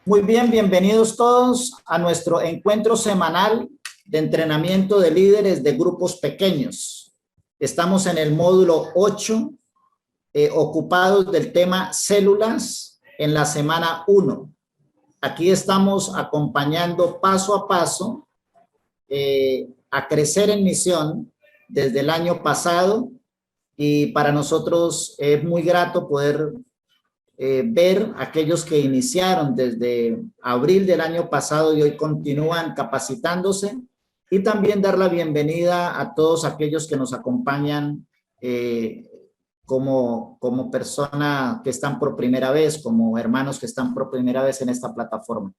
Muy bien, bienvenidos todos a nuestro encuentro semanal de entrenamiento de líderes de grupos pequeños. Estamos en el módulo 8, ocupados del tema células en la semana 1. Aquí estamos acompañando paso a paso a crecer en misión desde el año pasado, y para nosotros es muy grato poder ver aquellos que iniciaron desde abril del año pasado y hoy continúan capacitándose, y también dar la bienvenida a todos aquellos que nos acompañan como personas que están por primera vez, como hermanos que están por primera vez en esta plataforma.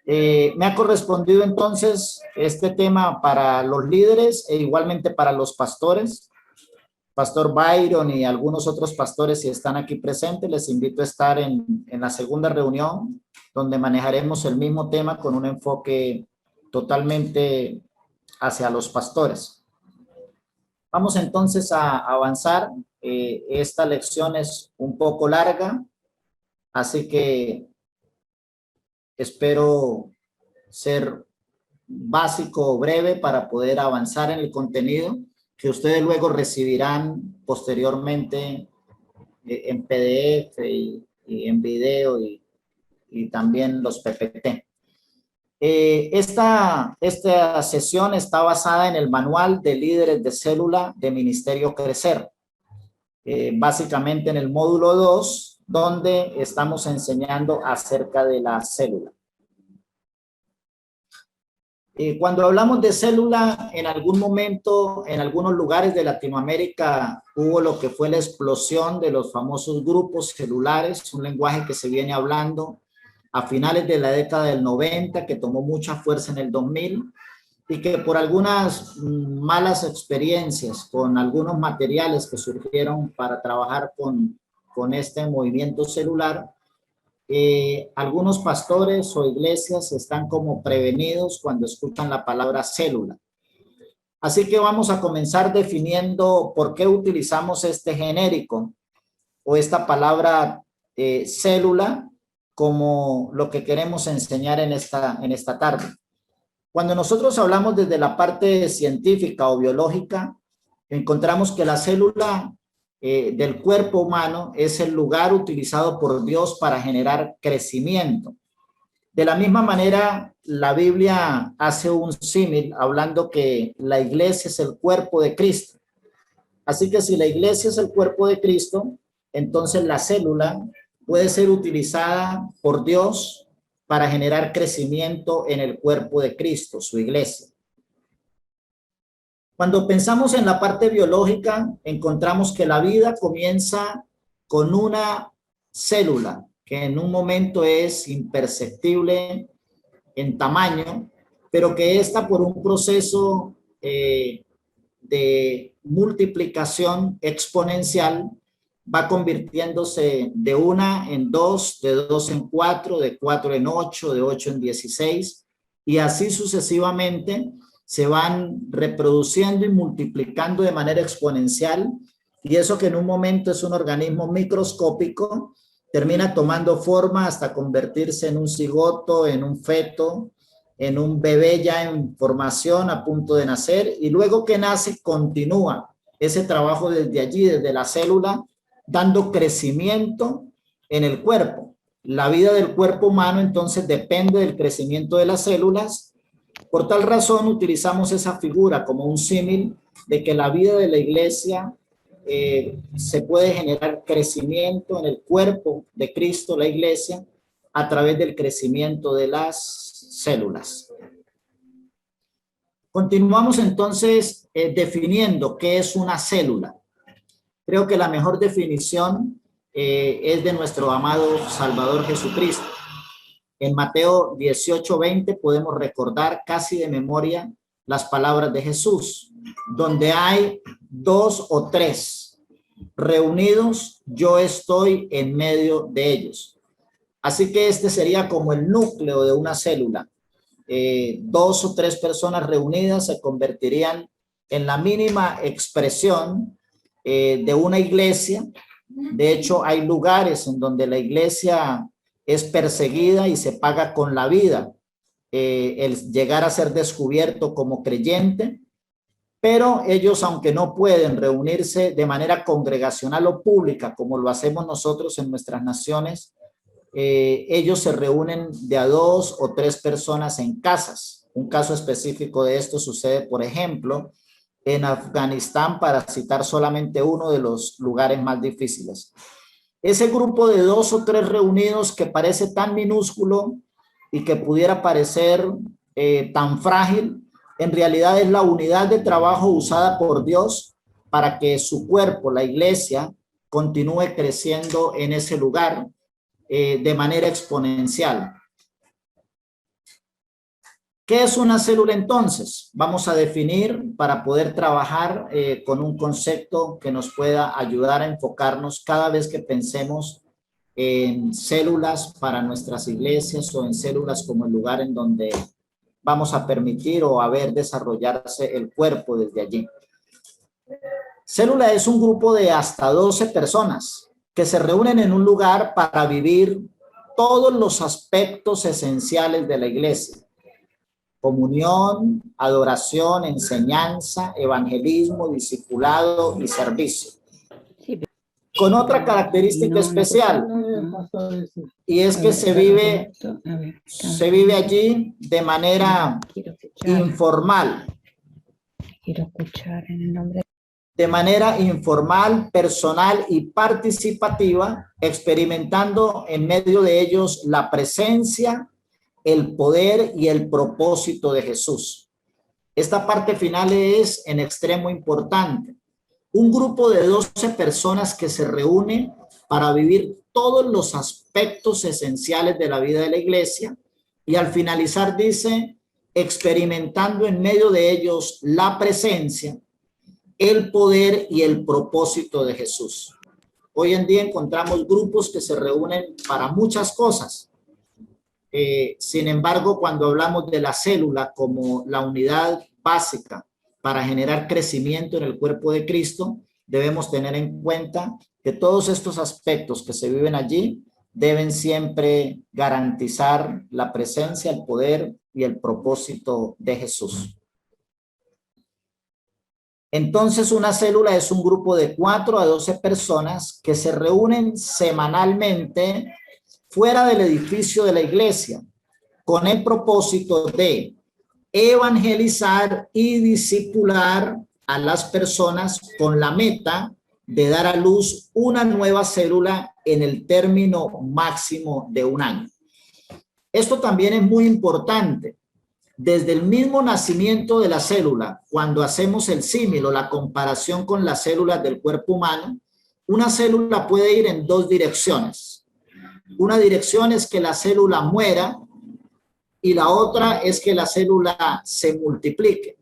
Me ha correspondido entonces este tema para los líderes e igualmente para los pastores. Pastor Byron y algunos otros pastores, si están aquí presentes, les invito a estar en la segunda reunión, donde manejaremos el mismo tema con un enfoque totalmente hacia los pastores. Vamos entonces a avanzar. Esta lección es un poco larga, así que espero ser básico o breve para poder avanzar en el contenido que ustedes luego recibirán posteriormente en PDF y en video y también los PPT. Esta sesión está basada en el manual de líderes de célula de Ministerio Crecer, básicamente en el módulo 2, donde estamos enseñando acerca de la célula. Cuando hablamos de célula, en algún momento, en algunos lugares de Latinoamérica, hubo lo que fue la explosión de los famosos grupos celulares, un lenguaje que se viene hablando a finales de la década del 90, que tomó mucha fuerza en el 2000, y que por algunas malas experiencias con algunos materiales que surgieron para trabajar con este movimiento celular, algunos pastores o iglesias están como prevenidos cuando escuchan la palabra célula. Así que vamos a comenzar definiendo por qué utilizamos este genérico o esta palabra célula como lo que queremos enseñar en esta tarde. Cuando nosotros hablamos desde la parte científica o biológica, encontramos que la célula del cuerpo humano es el lugar utilizado por Dios para generar crecimiento. De la misma manera, la Biblia hace un símil hablando que la iglesia es el cuerpo de Cristo. Así que si la iglesia es el cuerpo de Cristo, entonces la célula puede ser utilizada por Dios para generar crecimiento en el cuerpo de Cristo, su iglesia. Cuando pensamos en la parte biológica, encontramos que la vida comienza con una célula que en un momento es imperceptible en tamaño, pero que esta por un proceso de multiplicación exponencial va convirtiéndose de 1 en 2, de 2 en 4, de 4 en 8, de 8 en 16, y así sucesivamente se van reproduciendo y multiplicando de manera exponencial, y eso que en un momento es un organismo microscópico, termina tomando forma hasta convertirse en un cigoto, en un feto, en un bebé ya en formación a punto de nacer, y luego que nace continúa ese trabajo desde allí, desde la célula, dando crecimiento en el cuerpo. La vida del cuerpo humano entonces depende del crecimiento de las células. Por tal razón utilizamos esa figura como un símil de que la vida de la iglesia se puede generar crecimiento en el cuerpo de Cristo, la iglesia, a través del crecimiento de las células. Continuamos entonces definiendo qué es una célula. Creo que la mejor definición es de nuestro amado Salvador Jesucristo. En Mateo 18:20 podemos recordar casi de memoria las palabras de Jesús: donde hay 2 o 3 reunidos, yo estoy en medio de ellos. Así que este sería como el núcleo de una célula. 2 o 3 personas reunidas se convertirían en la mínima expresión de una iglesia. De hecho, hay lugares en donde la iglesia es perseguida y se paga con la vida el llegar a ser descubierto como creyente, pero ellos, aunque no pueden reunirse de manera congregacional o pública como lo hacemos nosotros en nuestras naciones, ellos se reúnen de a 2 o 3 personas en casas. Un caso específico de esto sucede, por ejemplo, en Afganistán, para citar solamente uno de los lugares más difíciles. Ese grupo de 2 o 3 reunidos que parece tan minúsculo y que pudiera parecer tan frágil, en realidad es la unidad de trabajo usada por Dios para que su cuerpo, la iglesia, continúe creciendo en ese lugar de manera exponencial. ¿Qué es una célula entonces? Vamos a definir para poder trabajar con un concepto que nos pueda ayudar a enfocarnos cada vez que pensemos en células para nuestras iglesias o en células como el lugar en donde vamos a permitir o a ver desarrollarse el cuerpo desde allí. Célula es un grupo de hasta 12 personas que se reúnen en un lugar para vivir todos los aspectos esenciales de la iglesia: comunión, adoración, enseñanza, evangelismo, discipulado y servicio. Con otra característica especial, y es que se vive allí de manera informal. De manera informal, personal y participativa, experimentando en medio de ellos la presencia, el poder y el propósito de Jesús. Esta parte final es en extremo importante. Un grupo de 12 personas que se reúne para vivir todos los aspectos esenciales de la vida de la iglesia, y al finalizar dice, experimentando en medio de ellos la presencia, el poder y el propósito de Jesús. Hoy en día encontramos grupos que se reúnen para muchas cosas. Sin embargo, cuando hablamos de la célula como la unidad básica para generar crecimiento en el cuerpo de Cristo, debemos tener en cuenta que todos estos aspectos que se viven allí deben siempre garantizar la presencia, el poder y el propósito de Jesús. Entonces, una célula es un grupo de 4 a 12 personas que se reúnen semanalmente fuera del edificio de la iglesia con el propósito de evangelizar y discipular a las personas con la meta de dar a luz una nueva célula en el término máximo de 1 año. Esto también es muy importante. Desde el mismo nacimiento de la célula, cuando hacemos el símil o la comparación con las células del cuerpo humano, una célula puede ir en 2 direcciones. Una dirección es que la célula muera y la otra es que la célula se multiplique,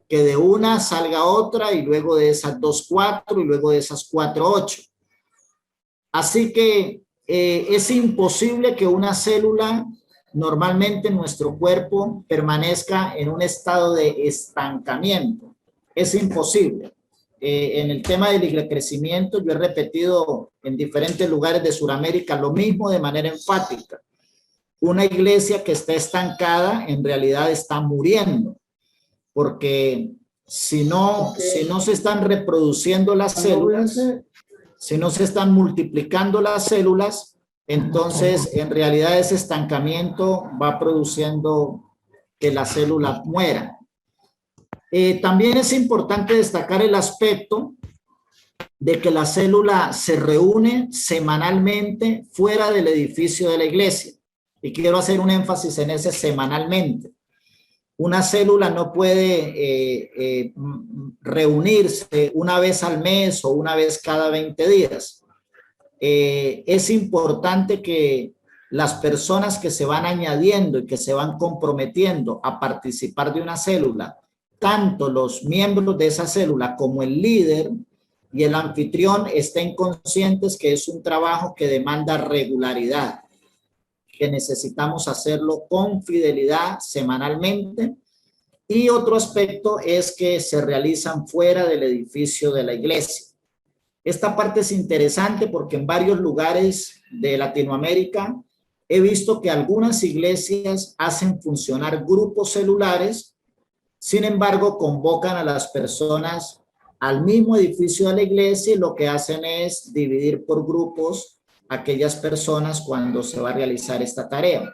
que de una salga otra y luego de esas 2, 4 y luego de esas 4, 8. Así que es imposible que una célula normalmente en nuestro cuerpo permanezca en un estado de estancamiento. Es imposible. En el tema del crecimiento, yo he repetido en diferentes lugares de Sudamérica lo mismo de manera enfática. Una iglesia que está estancada en realidad está muriendo, porque si no se están reproduciendo las células, si no se están multiplicando las células, entonces en realidad ese estancamiento va produciendo que la célula muera. También es importante destacar el aspecto de que la célula se reúne semanalmente fuera del edificio de la iglesia. Y quiero hacer un énfasis en ese semanalmente. Una célula no puede reunirse una vez al mes o una vez cada 20 días. Es importante que las personas que se van añadiendo y que se van comprometiendo a participar de una célula, tanto los miembros de esa célula como el líder y el anfitrión, estén conscientes que es un trabajo que demanda regularidad, que necesitamos hacerlo con fidelidad semanalmente. Y otro aspecto es que se realizan fuera del edificio de la iglesia. Esta parte es interesante porque en varios lugares de Latinoamérica he visto que algunas iglesias hacen funcionar grupos celulares, sin embargo, convocan a las personas al mismo edificio de la iglesia y lo que hacen es dividir por grupos aquellas personas cuando se va a realizar esta tarea.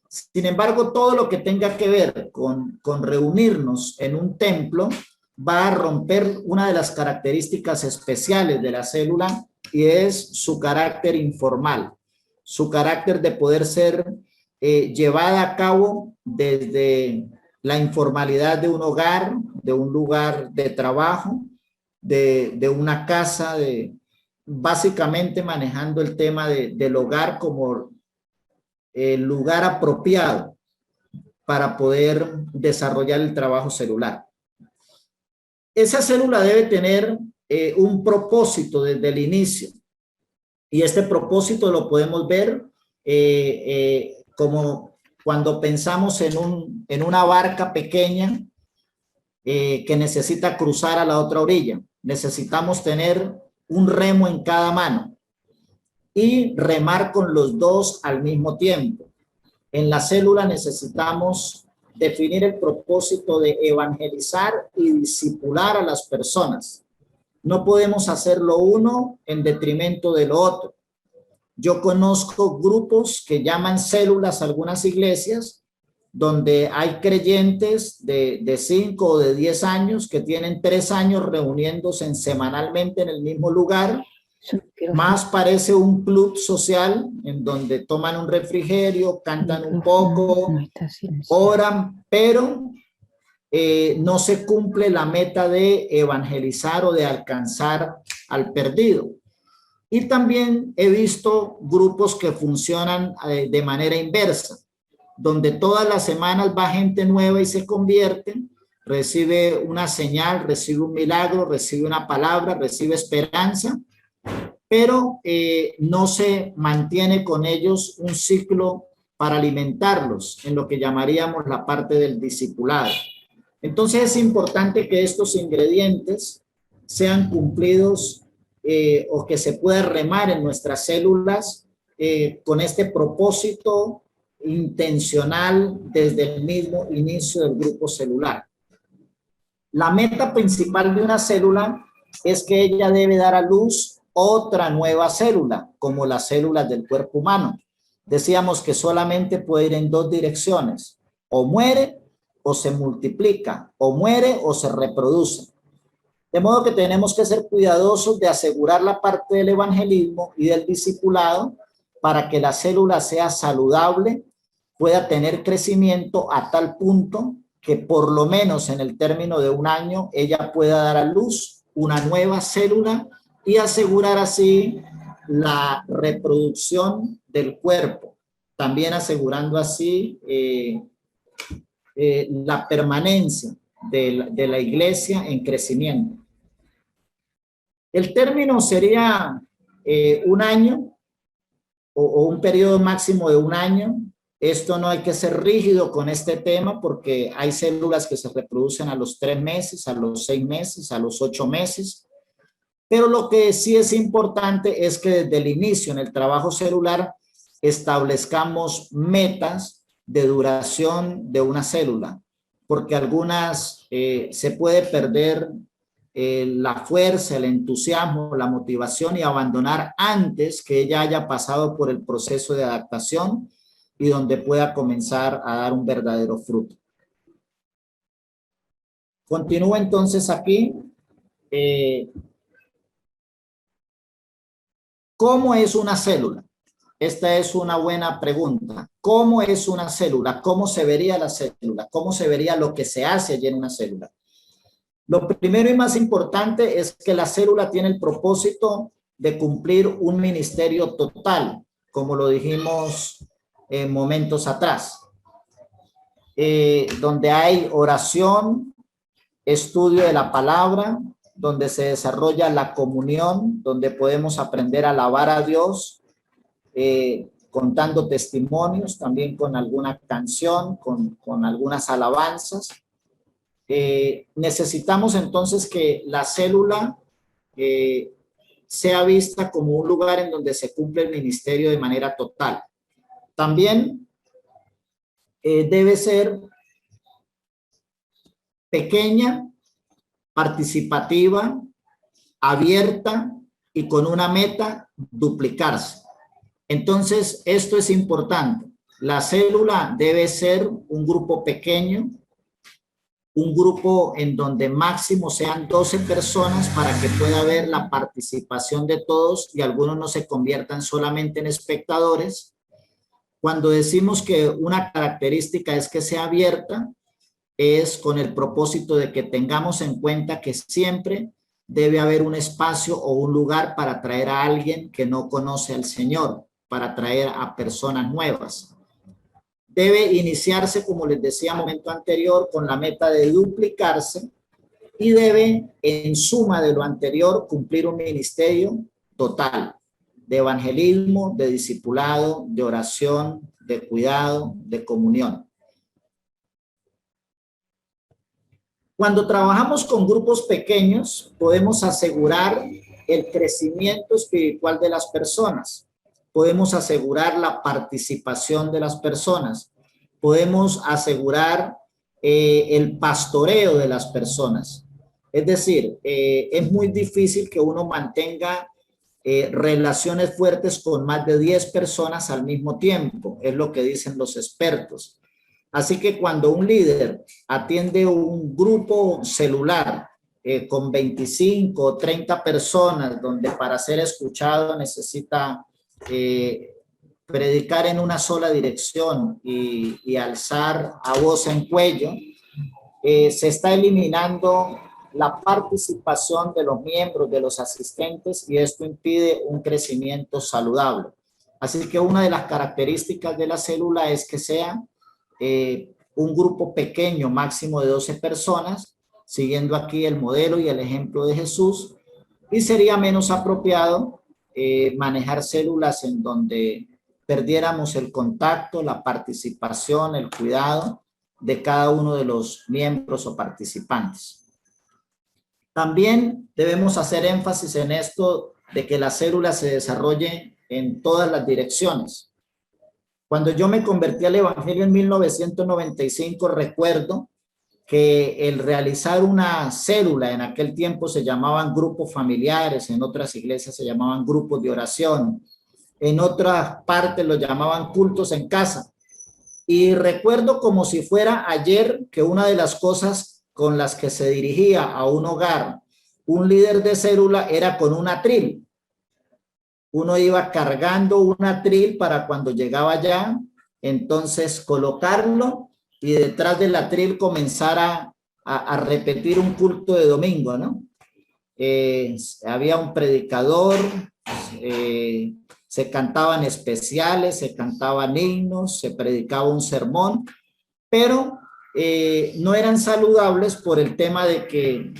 Sin embargo, todo lo que tenga que ver con reunirnos en un templo va a romper una de las características especiales de la célula y es su carácter informal, su carácter de poder ser llevada a cabo desde la informalidad de un hogar, de un lugar de trabajo, de una casa, básicamente manejando el tema del hogar como el lugar apropiado para poder desarrollar el trabajo celular. Esa célula debe tener un propósito desde el inicio y este propósito lo podemos ver como cuando pensamos en una barca pequeña que necesita cruzar a la otra orilla. Necesitamos tener un remo en cada mano y remar con los dos al mismo tiempo. En la célula necesitamos definir el propósito de evangelizar y discipular a las personas. No podemos hacerlo uno en detrimento del otro. Yo conozco grupos que llaman células algunas iglesias donde hay creyentes de 5 o de 10 años que tienen 3 años reuniéndose semanalmente en el mismo lugar. Más parece un club social en donde toman un refrigerio, cantan un poco, oran, pero no se cumple la meta de evangelizar o de alcanzar al perdido. Y también he visto grupos que funcionan de manera inversa, donde todas las semanas va gente nueva y se convierte, recibe una señal, recibe un milagro, recibe una palabra, recibe esperanza, pero no se mantiene con ellos un ciclo para alimentarlos en lo que llamaríamos la parte del discipulado. Entonces es importante que estos ingredientes sean cumplidos o que se pueda remar en nuestras células con este propósito intencional desde el mismo inicio del grupo celular. La meta principal de una célula es que ella debe dar a luz otra nueva célula, como las células del cuerpo humano. Decíamos que solamente puede ir en dos direcciones, o muere o se multiplica, o muere o se reproduce. De modo que tenemos que ser cuidadosos de asegurar la parte del evangelismo y del discipulado para que la célula sea saludable, pueda tener crecimiento a tal punto que por lo menos en el término de un año ella pueda dar a luz una nueva célula y asegurar así la reproducción del cuerpo, también asegurando así la permanencia de la iglesia en crecimiento. El término sería un año o un periodo máximo de un año. Esto no hay que ser rígido con este tema porque hay células que se reproducen a los 3 meses, a los 6 meses, a los 8 meses. Pero lo que sí es importante es que desde el inicio en el trabajo celular establezcamos metas de duración de una célula, porque algunas se puede perder la fuerza, el entusiasmo, la motivación y abandonar antes que ella haya pasado por el proceso de adaptación y donde pueda comenzar a dar un verdadero fruto. Continúo entonces aquí. ¿Cómo es una célula? Esta es una buena pregunta. ¿Cómo es una célula? ¿Cómo se vería la célula? ¿Cómo se vería lo que se hace allí en una célula? Lo primero y más importante es que la célula tiene el propósito de cumplir un ministerio total, como lo dijimos en momentos atrás, donde hay oración, estudio de la palabra, donde se desarrolla la comunión, donde podemos aprender a alabar a Dios, contando testimonios, también con alguna canción, con algunas alabanzas. Necesitamos entonces que la célula sea vista como un lugar en donde se cumple el ministerio de manera total. También debe ser pequeña, participativa, abierta y con una meta, duplicarse. Entonces, esto es importante. La célula debe ser un grupo pequeño, un grupo en donde máximo sean 12 personas para que pueda haber la participación de todos y algunos no se conviertan solamente en espectadores. Cuando decimos que una característica es que sea abierta, es con el propósito de que tengamos en cuenta que siempre debe haber un espacio o un lugar para traer a alguien que no conoce al Señor, para traer a personas nuevas. Debe iniciarse, como les decía en el momento anterior, con la meta de duplicarse y debe, en suma de lo anterior, cumplir un ministerio total de evangelismo, de discipulado, de oración, de cuidado, de comunión. Cuando trabajamos con grupos pequeños, podemos asegurar el crecimiento espiritual de las personas. Podemos asegurar la participación de las personas. Podemos asegurar el pastoreo de las personas. Es decir, es muy difícil que uno mantenga relaciones fuertes con más de 10 personas al mismo tiempo. Es lo que dicen los expertos. Así que cuando un líder atiende un grupo celular con 25 o 30 personas, donde para ser escuchado necesita predicar en una sola dirección y alzar a voz en cuello, se está eliminando la participación de los miembros, de los asistentes, y esto impide un crecimiento saludable. Así que una de las características de la célula es que sea un grupo pequeño, máximo de 12 personas, siguiendo aquí el modelo y el ejemplo de Jesús, y sería menos apropiado manejar células en donde perdiéramos el contacto, la participación, el cuidado de cada uno de los miembros o participantes. También debemos hacer énfasis en esto de que la célula se desarrolle en todas las direcciones. Cuando yo me convertí al Evangelio en 1995, recuerdo que el realizar una célula, en aquel tiempo se llamaban grupos familiares, en otras iglesias se llamaban grupos de oración, en otras partes lo llamaban cultos en casa. Y recuerdo como si fuera ayer que una de las cosas con las que se dirigía a un hogar un líder de célula era con un atril. Uno iba cargando un atril para cuando llegaba allá, entonces colocarlo y detrás del atril comenzar a repetir un culto de domingo, ¿no? Había un predicador, se cantaban especiales, se cantaban himnos, se predicaba un sermón, pero no eran saludables por el tema de que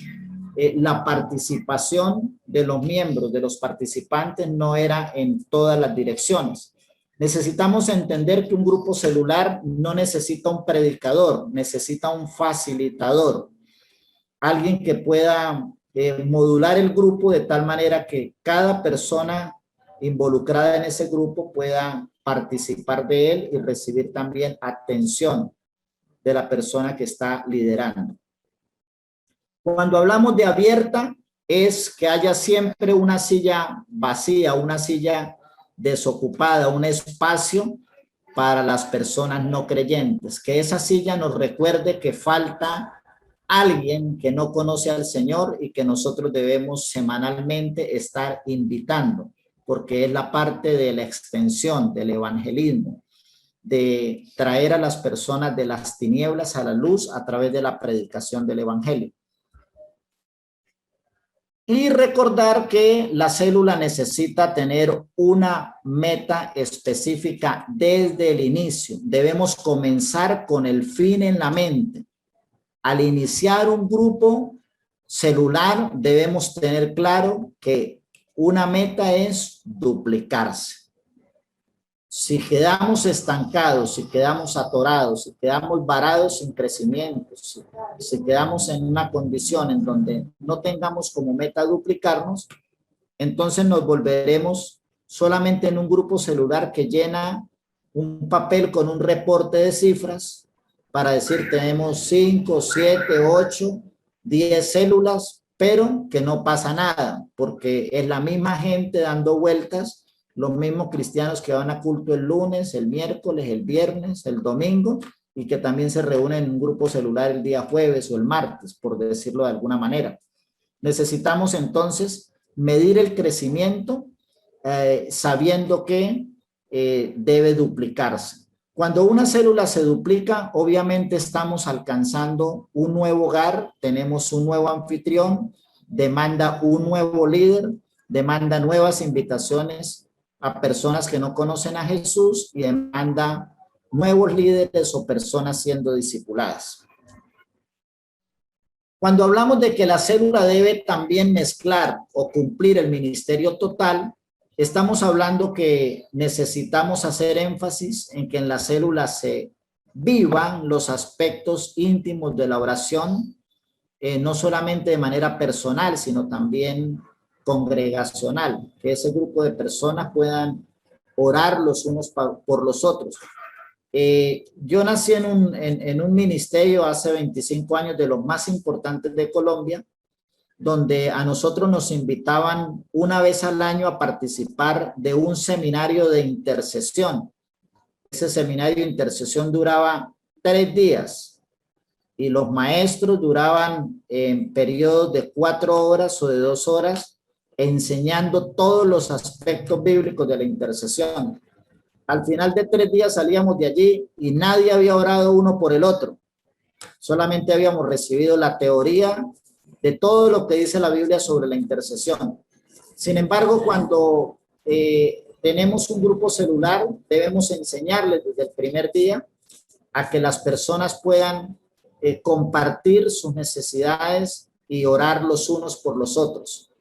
la participación de los miembros, de los participantes, no era en todas las direcciones. Necesitamos entender que un grupo celular no necesita un predicador, necesita un facilitador, alguien que pueda modular el grupo de tal manera que cada persona involucrada en ese grupo pueda participar de él y recibir también atención de la persona que está liderando. Cuando hablamos de abierta, es que haya siempre una silla vacía, una silla desocupada, un espacio para las personas no creyentes, que esa silla nos recuerde que falta alguien que no conoce al Señor y que nosotros debemos semanalmente estar invitando, porque es la parte de la extensión del evangelismo, de traer a las personas de las tinieblas a la luz a través de la predicación del evangelio. Y recordar que la célula necesita tener una meta específica desde el inicio. Debemos comenzar con el fin en la mente. Al iniciar un grupo celular, debemos tener claro que una meta es duplicarse. Si quedamos estancados, si quedamos atorados, si quedamos varados sin crecimiento, si quedamos en una condición en donde no tengamos como meta duplicarnos, entonces nos volveremos solamente en un grupo celular que llena un papel con un reporte de cifras para decir tenemos 5, 7, 8, 10 células, pero que no pasa nada, porque es la misma gente dando vueltas, los mismos cristianos que van a culto el lunes, el miércoles, el viernes, el domingo, y que también se reúnen en un grupo celular el día jueves o el martes, por decirlo de alguna manera. Necesitamos entonces medir el crecimiento sabiendo que debe duplicarse. Cuando una célula se duplica, obviamente estamos alcanzando un nuevo hogar, tenemos un nuevo anfitrión, demanda un nuevo líder, demanda nuevas invitaciones a personas que no conocen a Jesús y demanda nuevos líderes o personas siendo discipuladas. Cuando hablamos de que la célula debe también mezclar o cumplir el ministerio total, estamos hablando que necesitamos hacer énfasis en que en la célula se vivan los aspectos íntimos de la oración, no solamente de manera personal, sino también congregacional, que ese grupo de personas puedan orar los unos por los otros. Yo nací en un ministerio hace 25 años de los más importantes de Colombia, donde a nosotros nos invitaban una vez al año a participar de un seminario de intercesión. Ese seminario de intercesión duraba 3 días y los maestros duraban en periodos de 4 horas o de 2 horas enseñando todos los aspectos bíblicos de la intercesión. Al final de 3 días salíamos de allí y nadie había orado uno por el otro. Solamente habíamos recibido la teoría de todo lo que dice la Biblia sobre la intercesión. Sin embargo, cuando tenemos un grupo celular, debemos enseñarles desde el primer día a que las personas puedan compartir sus necesidades y orar los unos por los otros.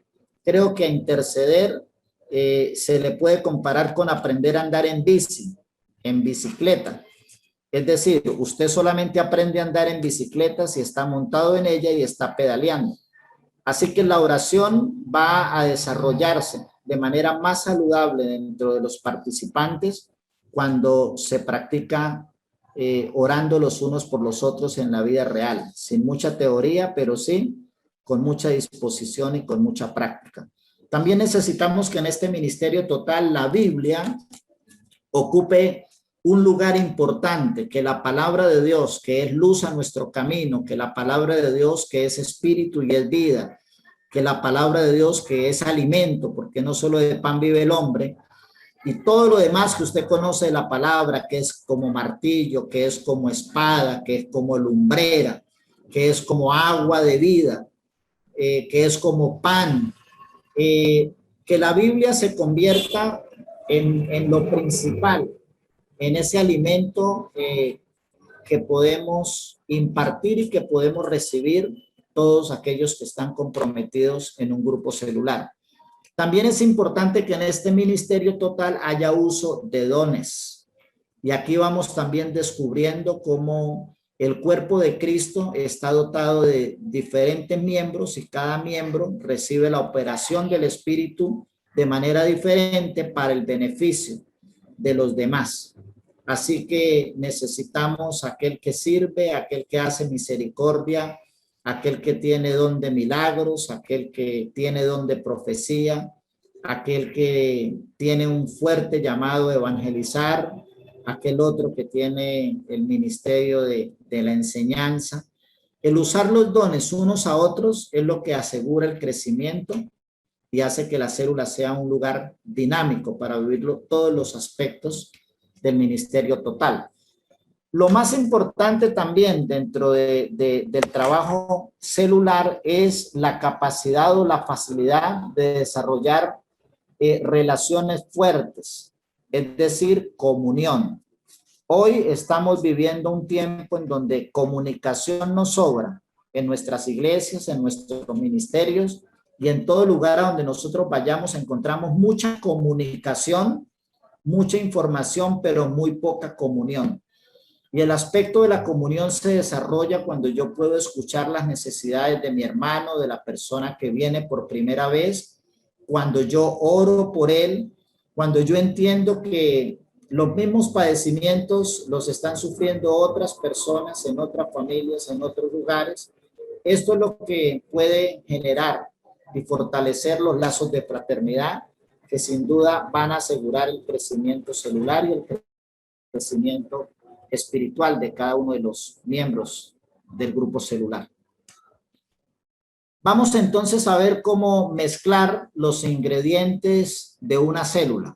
Creo que a interceder se le puede comparar con aprender a andar en bicicleta. Es decir, usted solamente aprende a andar en bicicleta si está montado en ella y está pedaleando. Así que la oración va a desarrollarse de manera más saludable dentro de los participantes cuando se practica orando los unos por los otros en la vida real, sin mucha teoría, pero sí con mucha disposición y con mucha práctica. También necesitamos que en este ministerio total la Biblia ocupe un lugar importante, que la palabra de Dios, que es luz a nuestro camino, que la palabra de Dios, que es espíritu y es vida, que la palabra de Dios, que es alimento, porque no solo de pan vive el hombre, y todo lo demás que usted conoce de la palabra, que es como martillo, que es como espada, que es como lumbrera, que es como agua de vida, que es como pan, que la Biblia se convierta en lo principal, en ese alimento que podemos impartir y que podemos recibir todos aquellos que están comprometidos en un grupo celular. También es importante que en este ministerio total haya uso de dones. Y aquí vamos también descubriendo cómo el cuerpo de Cristo está dotado de diferentes miembros y cada miembro recibe la operación del Espíritu de manera diferente para el beneficio de los demás. Así que necesitamos aquel que sirve, aquel que hace misericordia, aquel que tiene don de milagros, aquel que tiene don de profecía, aquel que tiene un fuerte llamado a evangelizar, aquel otro que tiene el ministerio de la enseñanza. El usar los dones unos a otros es lo que asegura el crecimiento y hace que la célula sea un lugar dinámico para vivirlo todos los aspectos del ministerio total. Lo más importante también dentro del trabajo celular es la capacidad o la facilidad de desarrollar relaciones fuertes, es decir, comunión. Hoy estamos viviendo un tiempo en donde comunicación nos sobra en nuestras iglesias, en nuestros ministerios y en todo lugar a donde nosotros vayamos encontramos mucha comunicación, mucha información, pero muy poca comunión. Y el aspecto de la comunión se desarrolla cuando yo puedo escuchar las necesidades de mi hermano, de la persona que viene por primera vez, cuando yo oro por él, cuando yo entiendo que Los mismos padecimientos los están sufriendo otras personas en otras familias, en otros lugares. Esto es lo que puede generar y fortalecer los lazos de fraternidad que sin duda van a asegurar el crecimiento celular y el crecimiento espiritual de cada uno de los miembros del grupo celular. Vamos entonces a ver cómo mezclar los ingredientes de una célula.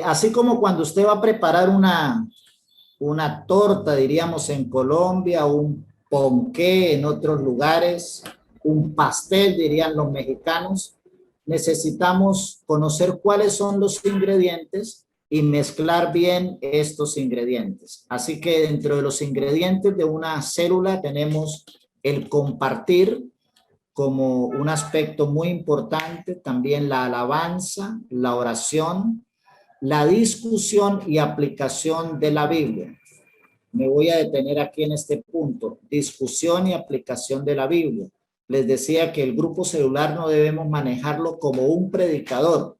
Así como cuando usted va a preparar una torta, diríamos en Colombia, un ponqué en otros lugares, un pastel, dirían los mexicanos, necesitamos conocer cuáles son los ingredientes y mezclar bien estos ingredientes. Así que dentro de los ingredientes de una célula tenemos el compartir como un aspecto muy importante, también la alabanza, la oración, la discusión y aplicación de la Biblia. Me voy a detener aquí en este punto, discusión y aplicación de la Biblia. Les decía que el grupo celular no debemos manejarlo como un predicador,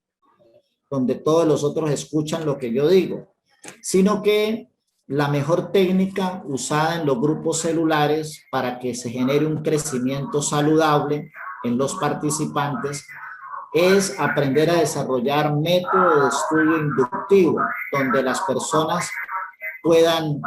donde todos los otros escuchan lo que yo digo, sino que la mejor técnica usada en los grupos celulares para que se genere un crecimiento saludable en los participantes es aprender a desarrollar método de estudio inductivo, donde las personas puedan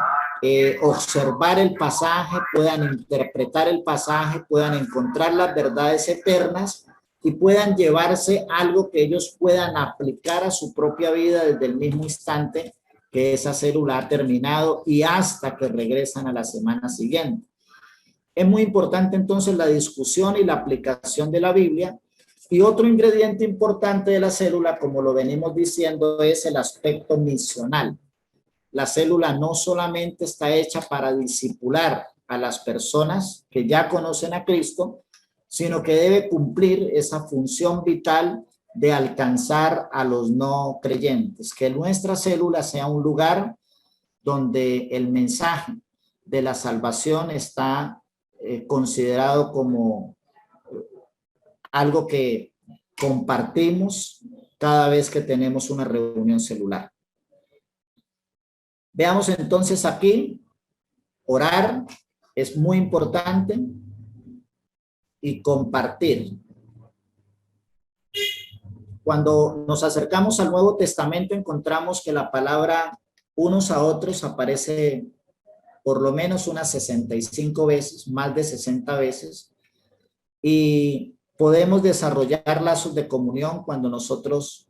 observar el pasaje, puedan interpretar el pasaje, puedan encontrar las verdades eternas y puedan llevarse algo que ellos puedan aplicar a su propia vida desde el mismo instante que esa célula ha terminado y hasta que regresan a la semana siguiente. Es muy importante entonces la discusión y la aplicación de la Biblia. Y otro ingrediente importante de la célula, como lo venimos diciendo, es el aspecto misional. La célula no solamente está hecha para discipular a las personas que ya conocen a Cristo, sino que debe cumplir esa función vital de alcanzar a los no creyentes. Que nuestra célula sea un lugar donde el mensaje de la salvación está considerado como algo que compartimos cada vez que tenemos una reunión celular. Veamos entonces aquí, orar es muy importante y compartir. Cuando nos acercamos al Nuevo Testamento encontramos que la palabra unos a otros aparece por lo menos unas 65 veces, más de 60 veces, y podemos desarrollar lazos de comunión cuando nosotros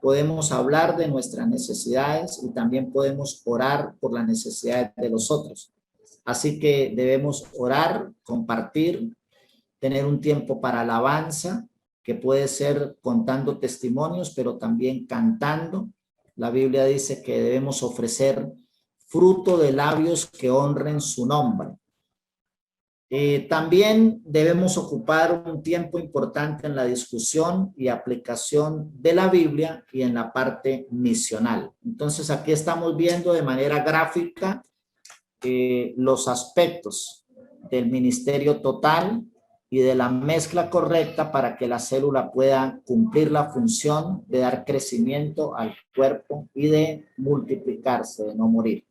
podemos hablar de nuestras necesidades y también podemos orar por las necesidades de los otros. Así que debemos orar, compartir, tener un tiempo para alabanza, que puede ser contando testimonios, pero también cantando. La Biblia dice que debemos ofrecer fruto de labios que honren su nombre. También debemos ocupar un tiempo importante en la discusión y aplicación de la Biblia y en la parte misional. Entonces aquí estamos viendo de manera gráfica los aspectos del ministerio total y de la mezcla correcta para que la célula pueda cumplir la función de dar crecimiento al cuerpo y de multiplicarse, de no morir.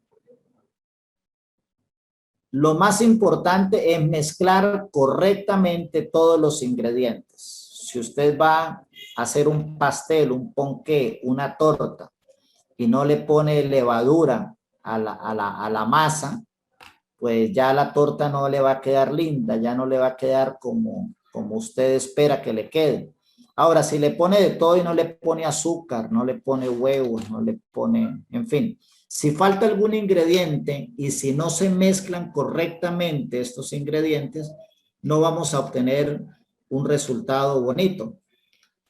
Lo más importante es mezclar correctamente todos los ingredientes. Si usted va a hacer un pastel, un ponqué, una torta y no le pone levadura a la masa, pues ya la torta no le va a quedar linda, ya no le va a quedar como usted espera que le quede. Ahora, si le pone de todo y no le pone azúcar, no le pone huevos, no le pone, en fin, si falta algún ingrediente y si no se mezclan correctamente estos ingredientes, no vamos a obtener un resultado bonito.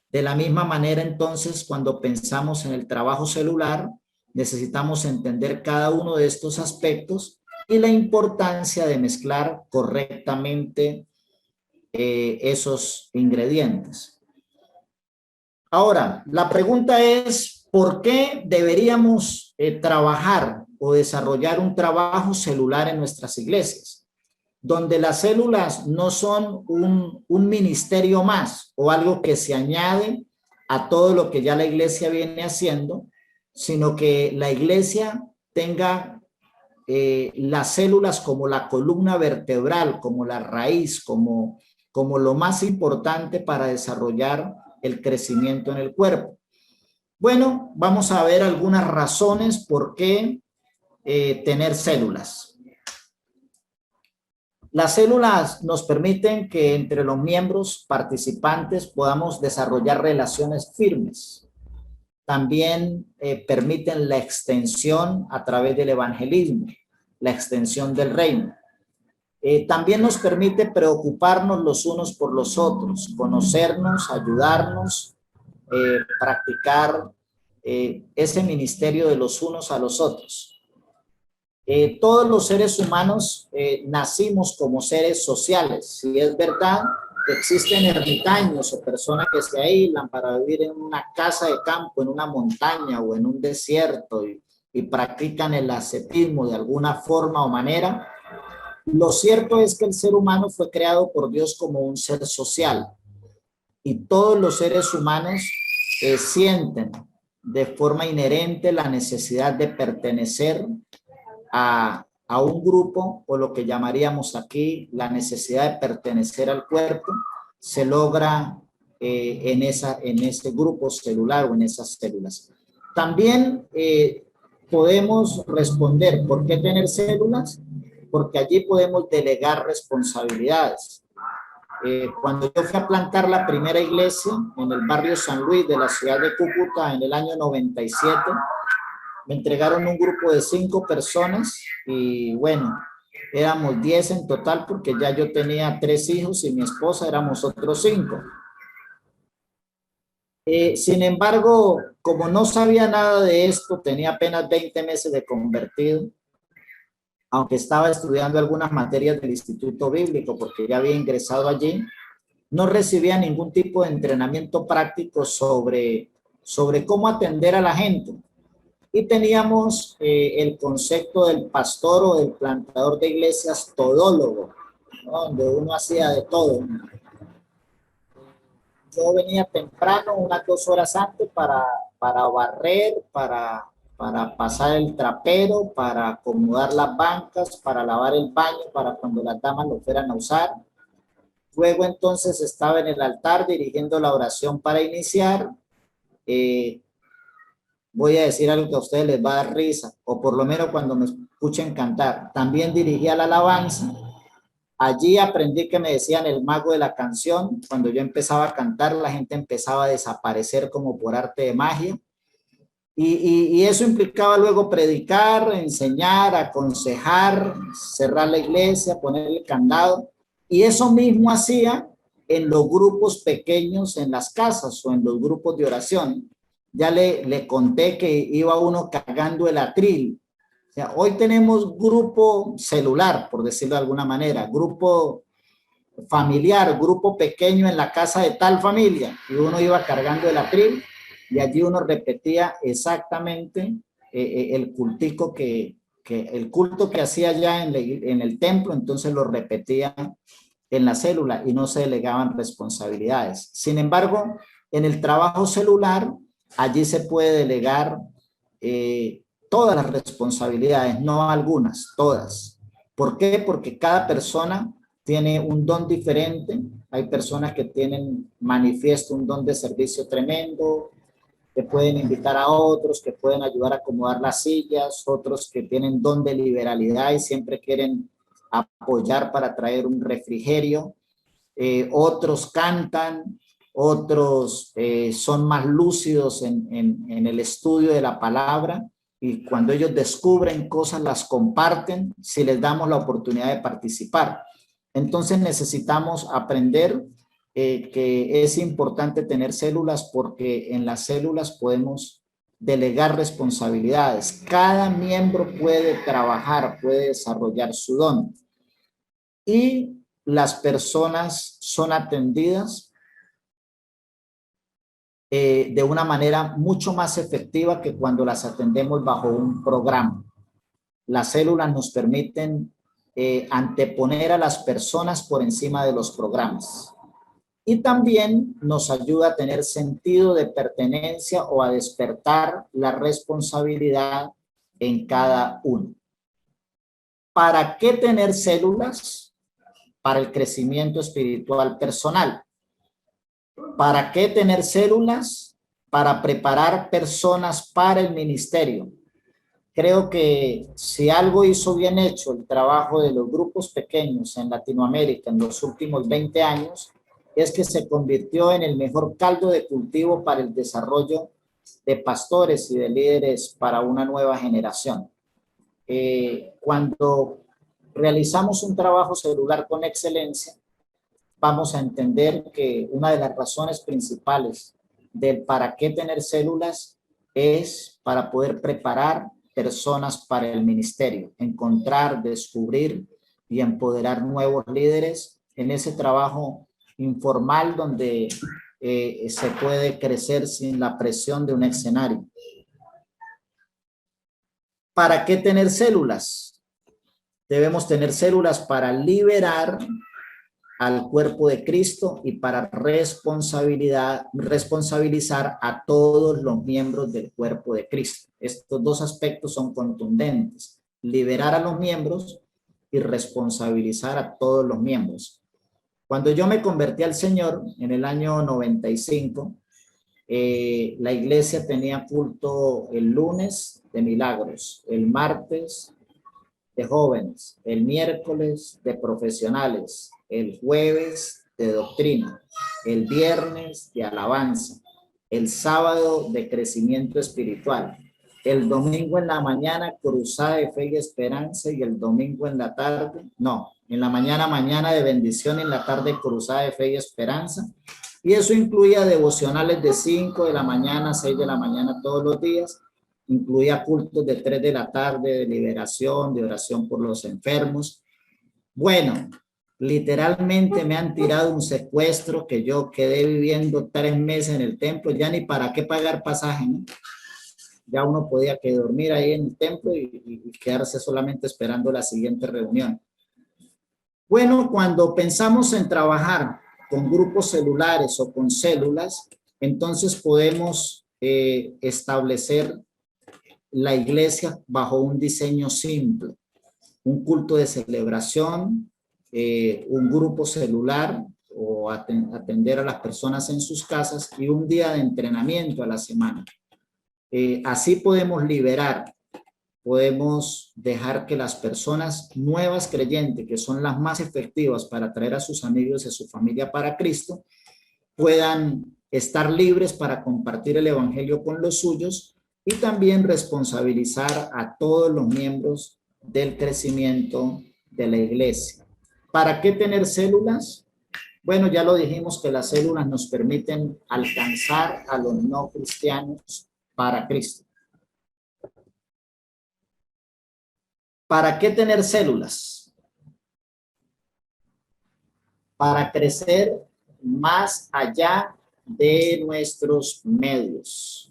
De la misma manera, entonces, cuando pensamos en el trabajo celular, necesitamos entender cada uno de estos aspectos y la importancia de mezclar correctamente esos ingredientes. Ahora, la pregunta es, ¿por qué deberíamos trabajar o desarrollar un trabajo celular en nuestras iglesias? Donde las células no son un ministerio más o algo que se añade a todo lo que ya la iglesia viene haciendo, sino que la iglesia tenga las células como la columna vertebral, como la raíz, como lo más importante para desarrollar el crecimiento en el cuerpo. Bueno, vamos a ver algunas razones por qué tener células. Las células nos permiten que entre los miembros participantes podamos desarrollar relaciones firmes. También permiten la extensión a través del evangelismo, la extensión del reino. También nos permite preocuparnos los unos por los otros, conocernos, ayudarnos, practicar ese ministerio de los unos a los otros. Todos los seres humanos nacimos como seres sociales. Si es verdad que existen ermitaños o personas que se aíslan para vivir en una casa de campo, en una montaña o en un desierto y practican el ascetismo de alguna forma o manera, lo cierto es que el ser humano fue creado por Dios como un ser social y todos los seres humanos sienten de forma inherente la necesidad de pertenecer a un grupo, o lo que llamaríamos aquí la necesidad de pertenecer al cuerpo, se logra en ese grupo celular o en esas células. También podemos responder, ¿por qué tener células? Porque allí podemos delegar responsabilidades. Cuando yo fui a plantar la primera iglesia en el barrio San Luis de la ciudad de Cúcuta en el año 97, me entregaron un grupo de 5 personas y bueno, éramos 10 en total porque ya yo tenía 3 hijos y mi esposa éramos otros 5. Sin embargo, como no sabía nada de esto, tenía apenas 20 meses de convertido, aunque estaba estudiando algunas materias del Instituto Bíblico porque ya había ingresado allí, no recibía ningún tipo de entrenamiento práctico sobre cómo atender a la gente. Y teníamos el concepto del pastor o del plantador de iglesias todólogo, ¿no? Donde uno hacía de todo. Yo venía temprano, unas 2 horas antes, para barrer, para pasar el trapero, para acomodar las bancas, para lavar el baño, para cuando las damas lo fueran a usar. Luego entonces estaba en el altar dirigiendo la oración para iniciar. Voy a decir algo que a ustedes les va a dar risa, o por lo menos cuando me escuchen cantar. También dirigía la alabanza. Allí aprendí que me decían el mago de la canción. Cuando yo empezaba a cantar, la gente empezaba a desaparecer como por arte de magia. Y eso implicaba luego predicar, enseñar, aconsejar, cerrar la iglesia, poner el candado. Y eso mismo hacía en los grupos pequeños en las casas o en los grupos de oración. Ya le conté que iba uno cargando el atril. O sea, hoy tenemos grupo celular, por decirlo de alguna manera, grupo familiar, grupo pequeño en la casa de tal familia, y uno iba cargando el atril y allí uno repetía exactamente el culto que hacía ya en el templo, entonces lo repetía en la célula y no se delegaban responsabilidades. Sin embargo, en el trabajo celular, allí se puede delegar todas las responsabilidades, no algunas, todas. ¿Por qué? Porque cada persona tiene un don diferente. Hay personas que tienen manifiesto un don de servicio tremendo, que pueden invitar a otros, que pueden ayudar a acomodar las sillas, otros que tienen don de liberalidad y siempre quieren apoyar para traer un refrigerio, otros cantan, otros son más lúcidos en el estudio de la palabra y cuando ellos descubren cosas las comparten si les damos la oportunidad de participar. Entonces necesitamos aprender que es importante tener células porque en las células podemos delegar responsabilidades. Cada miembro puede trabajar, puede desarrollar su don y las personas son atendidas de una manera mucho más efectiva que cuando las atendemos bajo un programa. Las células nos permiten anteponer a las personas por encima de los programas. Y también nos ayuda a tener sentido de pertenencia o a despertar la responsabilidad en cada uno. ¿Para qué tener células? Para el crecimiento espiritual personal. ¿Para qué tener células? Para preparar personas para el ministerio. Creo que si algo hizo bien hecho el trabajo de los grupos pequeños en Latinoamérica en los últimos 20 años, es que se convirtió en el mejor caldo de cultivo para el desarrollo de pastores y de líderes para una nueva generación. Cuando realizamos un trabajo celular con excelencia, vamos a entender que una de las razones principales del para qué tener células es para poder preparar personas para el ministerio, encontrar, descubrir y empoderar nuevos líderes en ese trabajo informal donde se puede crecer sin la presión de un escenario. ¿Para qué tener células? Debemos tener células para liberar al cuerpo de Cristo y para responsabilizar a todos los miembros del cuerpo de Cristo. Estos dos aspectos son contundentes: liberar a los miembros y responsabilizar a todos los miembros. Cuando yo me convertí al Señor en el año 95, la iglesia tenía culto el lunes de milagros, el martes de jóvenes, el miércoles de profesionales, el jueves de doctrina, el viernes de alabanza, el sábado de crecimiento espiritual, el domingo en la mañana cruzada de fe y esperanza, y el domingo en la tarde, no, en la mañana de bendición, en la tarde cruzada de fe y esperanza. Y eso incluía devocionales de 5 de la mañana a 6 de la mañana todos los días. Incluía cultos de 3 de la tarde, de liberación, de oración por los enfermos. Bueno, literalmente me han tirado un secuestro que yo quedé viviendo 3 meses en el templo, ya ni para qué pagar pasaje, ¿no? Ya uno podía que dormir ahí en el templo y quedarse solamente esperando la siguiente reunión. Bueno, cuando pensamos en trabajar con grupos celulares o con células, entonces podemos establecer la iglesia bajo un diseño simple: un culto de celebración, un grupo celular o atender a las personas en sus casas, y un día de entrenamiento a la semana. Así podemos liberar, podemos dejar que las personas nuevas creyentes, que son las más efectivas para traer a sus amigos y a su familia para Cristo, puedan estar libres para compartir el evangelio con los suyos, y también responsabilizar a todos los miembros del crecimiento de la iglesia. ¿Para qué tener células? Bueno, ya lo dijimos que las células nos permiten alcanzar a los no cristianos para Cristo. ¿Para qué tener células? Para crecer más allá de nuestros medios.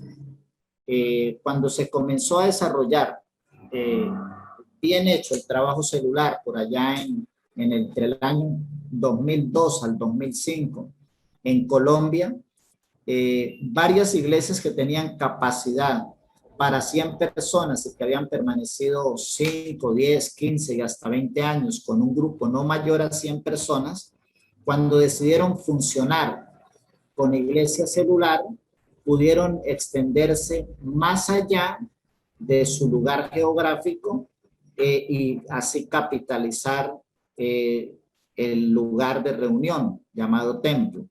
Cuando se comenzó a desarrollar bien hecho el trabajo celular por allá entre el año 2002 al 2005 en Colombia, varias iglesias que tenían capacidad para 100 personas y que habían permanecido 5, 10, 15 y hasta 20 años con un grupo no mayor a 100 personas, cuando decidieron funcionar con iglesia celular, pudieron extenderse más allá de su lugar geográfico y así capitalizar el lugar de reunión llamado templo.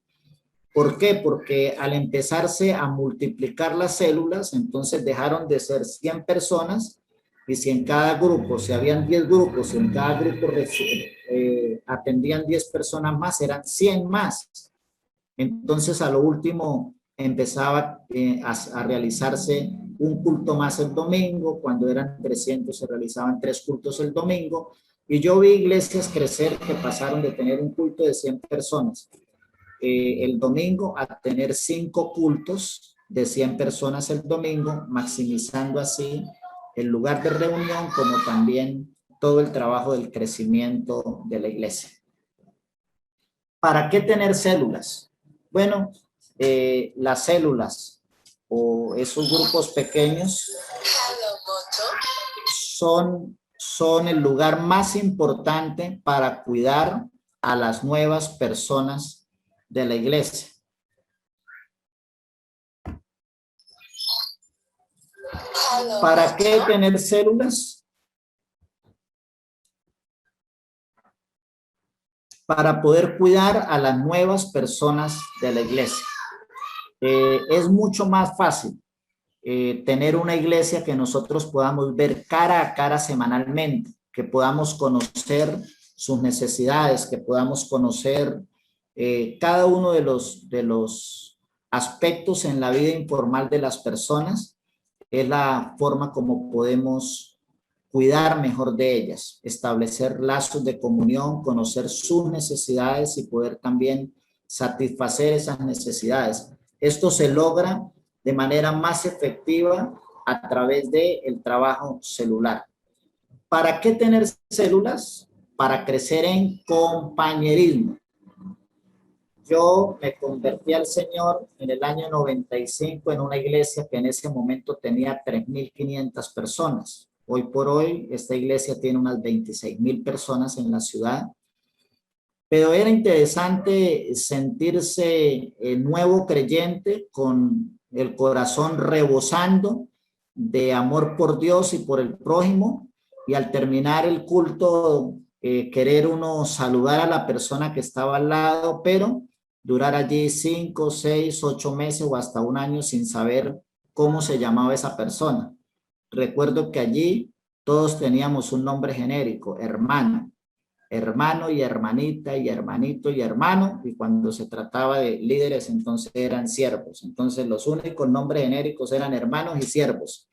¿Por qué? Porque al empezarse a multiplicar las células, entonces dejaron de ser 100 personas, y si en cada grupo, si habían 10 grupos, y en cada grupo atendían 10 personas más, eran 100 más. Entonces a lo último empezaba a realizarse un culto más el domingo. Cuando eran 300 se realizaban 3 cultos el domingo, y yo vi iglesias crecer que pasaron de tener un culto de 100 personas el domingo a tener 5 cultos de 100 personas el domingo, maximizando así el lugar de reunión como también todo el trabajo del crecimiento de la iglesia. ¿Para qué tener células? Bueno, las células o esos grupos pequeños son el lugar más importante para cuidar a las nuevas personas de la iglesia. ¿Para qué tener células? Para poder cuidar a las nuevas personas de la iglesia. Es mucho más fácil tener una iglesia que nosotros podamos ver cara a cara semanalmente, que podamos conocer sus necesidades, que podamos conocer cada uno de los aspectos en la vida informal de las personas. Es la forma como podemos cuidar mejor de ellas, establecer lazos de comunión, conocer sus necesidades y poder también satisfacer esas necesidades. Esto se logra de manera más efectiva a través del trabajo celular. ¿Para qué tener células? Para crecer en compañerismo. Yo me convertí al Señor en el año 95 en una iglesia que en ese momento tenía 3.500 personas. Hoy por hoy, esta iglesia tiene unas 26.000 personas en la ciudad. Pero era interesante sentirse nuevo creyente con el corazón rebosando de amor por Dios y por el prójimo. Y al terminar el culto, querer uno saludar a la persona que estaba al lado, pero durar allí 5, 6, 8 meses o hasta un año sin saber cómo se llamaba esa persona. Recuerdo que allí todos teníamos un nombre genérico, hermano y hermanita y hermanito y hermano, y cuando se trataba de líderes entonces eran siervos. Entonces los únicos nombres genéricos eran hermanos y siervos.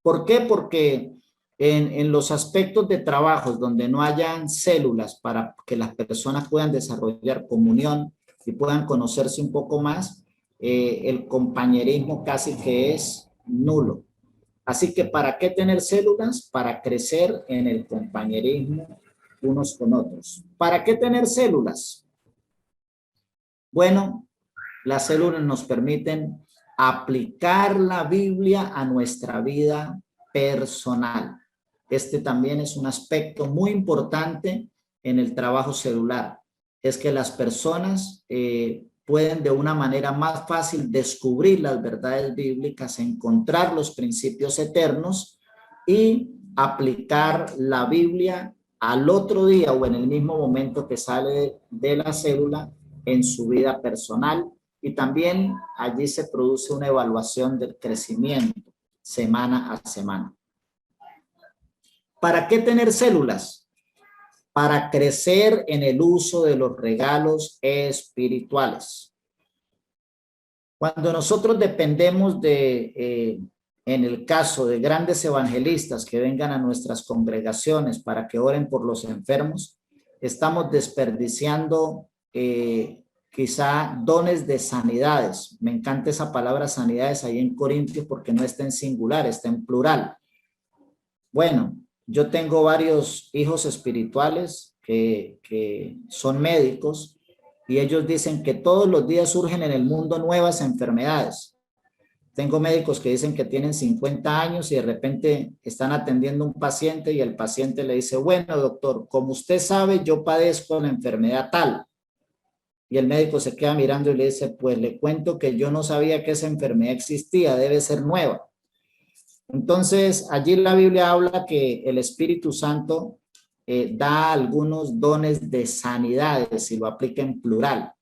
¿Por qué? Porque en los aspectos de trabajos donde no hayan células para que las personas puedan desarrollar comunión y puedan conocerse un poco más, el compañerismo casi que es nulo. Así que ¿para qué tener células? Para crecer en el compañerismo unos con otros. ¿Para qué tener células? Bueno, las células nos permiten aplicar la Biblia a nuestra vida personal. Este también es un aspecto muy importante en el trabajo celular. Es que las personas pueden de una manera más fácil descubrir las verdades bíblicas, encontrar los principios eternos y aplicar la Biblia al otro día o en el mismo momento que sale de la célula en su vida personal. Y también allí se produce una evaluación del crecimiento semana a semana. ¿Para qué tener células? Para crecer en el uso de los regalos espirituales. Cuando nosotros dependemos de, en el caso de grandes evangelistas que vengan a nuestras congregaciones para que oren por los enfermos, estamos desperdiciando quizá dones de sanidades. Me encanta esa palabra sanidades ahí en Corintios porque no está en singular, está en plural. Bueno, yo tengo varios hijos espirituales que son médicos y ellos dicen que todos los días surgen en el mundo nuevas enfermedades. Tengo médicos que dicen que tienen 50 años y de repente están atendiendo a un paciente y el paciente le dice, bueno, doctor, como usted sabe, yo padezco la enfermedad tal. Y el médico se queda mirando y le dice, pues le cuento que yo no sabía que esa enfermedad existía, debe ser nueva. Entonces, allí la Biblia habla que el Espíritu Santo da algunos dones de sanidades y lo aplica en plural.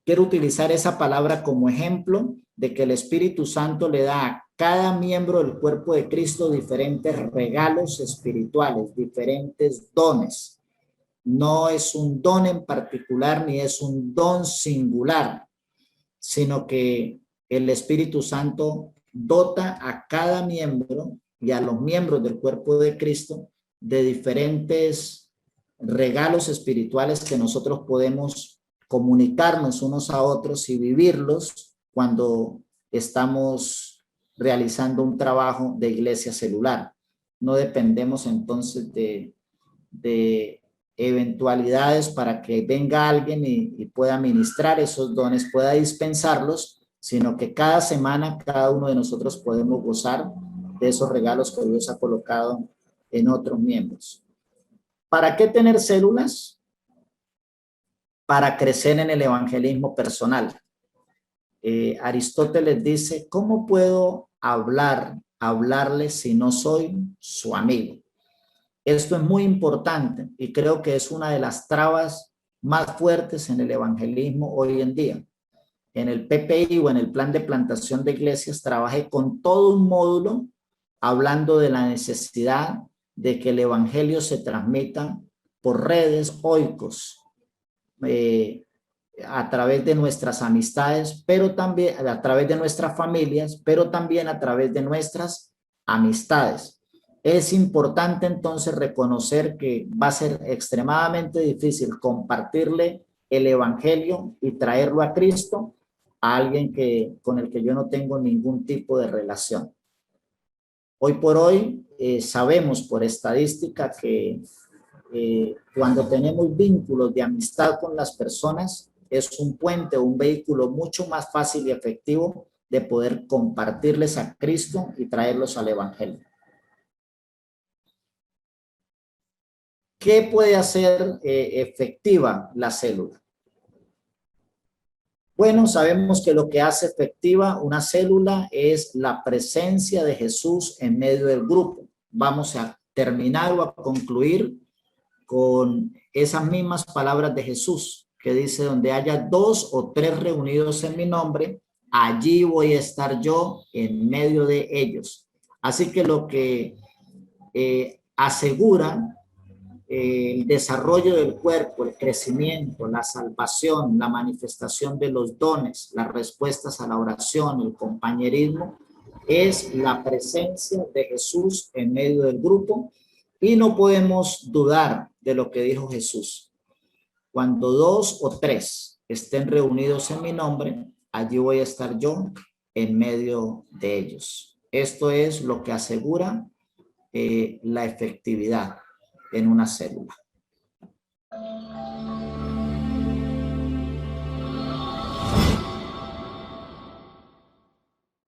Quiero utilizar esa palabra como ejemplo de que el Espíritu Santo le da a cada miembro del cuerpo de Cristo diferentes regalos espirituales, diferentes dones. No es un don en particular ni es un don singular, sino que el Espíritu Santo dota a cada miembro y a los miembros del cuerpo de Cristo de diferentes regalos espirituales que nosotros podemos comunicarnos unos a otros y vivirlos cuando estamos realizando un trabajo de iglesia celular. No dependemos entonces de eventualidades para que venga alguien y pueda ministrar esos dones, pueda dispensarlos, sino que cada semana cada uno de nosotros podemos gozar de esos regalos que Dios ha colocado en otros miembros. ¿Para qué tener células? Para crecer en el evangelismo personal. Aristóteles dice, ¿cómo puedo hablarle si no soy su amigo? Esto es muy importante y creo que es una de las trabas más fuertes en el evangelismo hoy en día. En el PPI o en el plan de plantación de iglesias trabajé con todo un módulo hablando de la necesidad de que el evangelio se transmita por redes oicos, a través de nuestras amistades, pero también a través de nuestras familias, pero también a través de nuestras amistades. Es importante entonces reconocer que va a ser extremadamente difícil compartirle el evangelio y traerlo a Cristo a alguien con el que yo no tengo ningún tipo de relación. Hoy por hoy sabemos por estadística que cuando tenemos vínculos de amistad con las personas, es un puente o un vehículo mucho más fácil y efectivo de poder compartirles a Cristo y traerlos al evangelio. ¿Qué puede hacer efectiva la célula? Bueno, sabemos que lo que hace efectiva una célula es la presencia de Jesús en medio del grupo. Vamos a terminar o a concluir con esas mismas palabras de Jesús, que dice, donde haya 2 o 3 reunidos en mi nombre, allí voy a estar yo en medio de ellos. Así que lo que asegura el desarrollo del cuerpo, el crecimiento, la salvación, la manifestación de los dones, las respuestas a la oración, el compañerismo, es la presencia de Jesús en medio del grupo. Y no podemos dudar de lo que dijo Jesús. Cuando 2 o 3 estén reunidos en mi nombre, allí voy a estar yo en medio de ellos. Esto es lo que asegura la efectividad en una célula.